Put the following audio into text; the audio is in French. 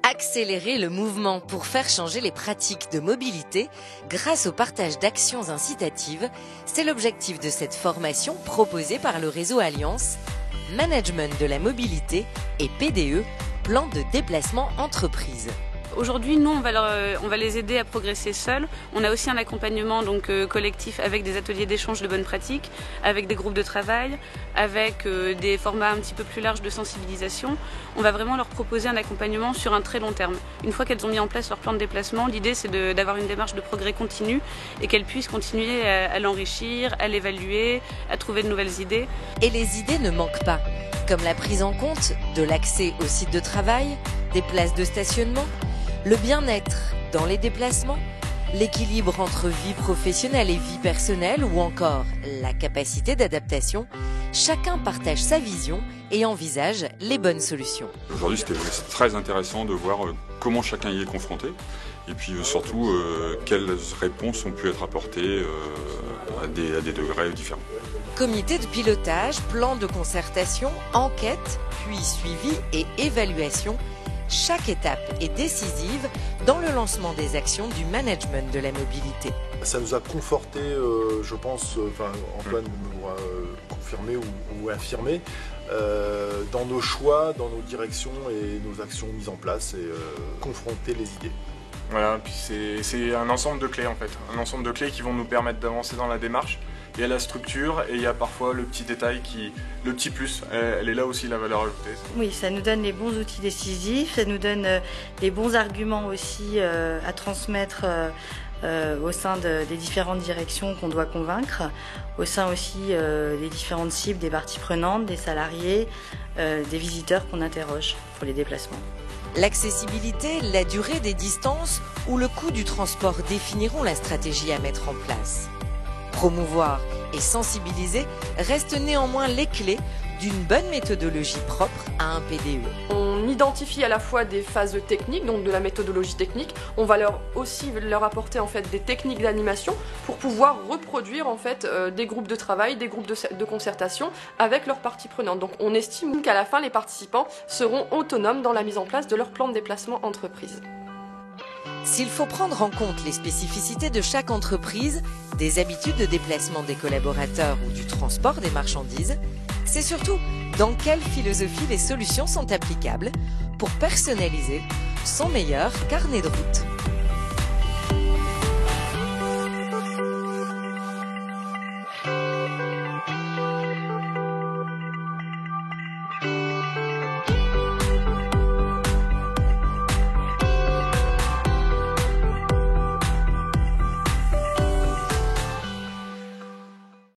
Accélérer le mouvement pour faire changer les pratiques de mobilité grâce au partage d'actions incitatives, c'est l'objectif de cette formation proposée par le réseau Alliance, Management de la mobilité et PDE, plan de déplacement entreprise. Aujourd'hui, nous, on va les aider à progresser seuls. On a aussi un accompagnement collectif avec des ateliers d'échange de bonnes pratiques, avec des groupes de travail, avec des formats un petit peu plus larges de sensibilisation. On va vraiment leur proposer un accompagnement sur un très long terme. Une fois qu'elles ont mis en place leur plan de déplacement, l'idée c'est d'avoir une démarche de progrès continu et qu'elles puissent continuer à l'enrichir, à l'évaluer, à trouver de nouvelles idées. Et les idées ne manquent pas, comme la prise en compte de l'accès au site de travail, des places de stationnement, le bien-être dans les déplacements, l'équilibre entre vie professionnelle et vie personnelle ou encore la capacité d'adaptation, chacun partage sa vision et envisage les bonnes solutions. Aujourd'hui, c'était très intéressant de voir comment chacun y est confronté et puis surtout quelles réponses ont pu être apportées à des degrés différents. Comité de pilotage, plan de concertation, enquête, puis suivi et évaluation. Chaque étape est décisive dans le lancement des actions du management de la mobilité. Ça nous a conforté, je pense, Antoine nous a confirmé ou affirmé, dans nos choix, dans nos directions et nos actions mises en place et confronter les idées. Voilà, puis c'est un ensemble de clés en fait, un ensemble de clés qui vont nous permettre d'avancer dans la démarche. Il y a la structure et il y a parfois le petit détail, le petit plus, elle est là aussi la valeur ajoutée. Oui, ça nous donne les bons outils décisifs, ça nous donne les bons arguments aussi à transmettre au sein des différentes directions qu'on doit convaincre, au sein aussi des différentes cibles, des parties prenantes, des salariés, des visiteurs qu'on interroge pour les déplacements. L'accessibilité, la durée des distances ou le coût du transport définiront la stratégie à mettre en place. Promouvoir et sensibiliser restent néanmoins les clés d'une bonne méthodologie propre à un PDE. On identifie à la fois des phases techniques, donc de la méthodologie technique. On va aussi leur apporter en fait des techniques d'animation pour pouvoir reproduire en fait des groupes de travail, des groupes de concertation avec leurs parties prenantes. Donc on estime qu'à la fin les participants seront autonomes dans la mise en place de leur plan de déplacement entreprise. S'il faut prendre en compte les spécificités de chaque entreprise, des habitudes de déplacement des collaborateurs ou du transport des marchandises, c'est surtout dans quelle philosophie les solutions sont applicables pour personnaliser son meilleur carnet de route.